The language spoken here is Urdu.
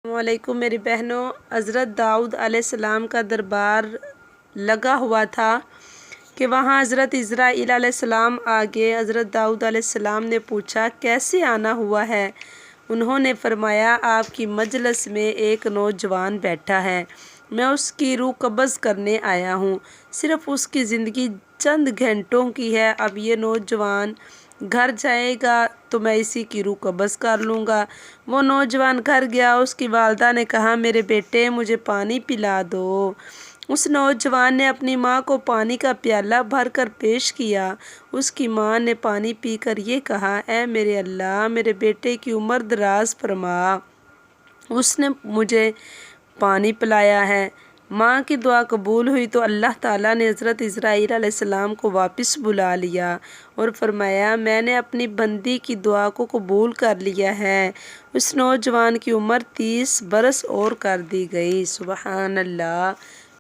السلام علیکم میری بہنوں، حضرت داؤد علیہ السلام کا دربار لگا ہوا تھا کہ وہاں حضرت اسرائیل علیہ السلام آگے حضرت داؤد علیہ السلام نے پوچھا کیسے آنا ہوا ہے؟ انہوں نے فرمایا آپ کی مجلس میں ایک نوجوان بیٹھا ہے، میں اس کی روح قبض کرنے آیا ہوں، صرف اس کی زندگی چند گھنٹوں کی ہے، اب یہ نوجوان گھر جائے گا تو میں اسی کی روح قبض کر لوں گا۔ وہ نوجوان گھر گیا، اس کی والدہ نے کہا میرے بیٹے مجھے پانی پلا دو۔ اس نوجوان نے اپنی ماں کو پانی کا پیالہ بھر کر پیش کیا۔ اس کی ماں نے پانی پی کر یہ کہا اے میرے اللہ میرے بیٹے کی عمر دراز فرما، اس نے مجھے پانی پلایا ہے۔ ماں کی دعا قبول ہوئی تو اللہ تعالیٰ نے حضرت اسرائیل علیہ السلام کو واپس بلا لیا اور فرمایا میں نے اپنی بندی کی دعا کو قبول کر لیا ہے۔ اس نوجوان کی عمر 30 برس اور کر دی گئی۔ سبحان اللہ۔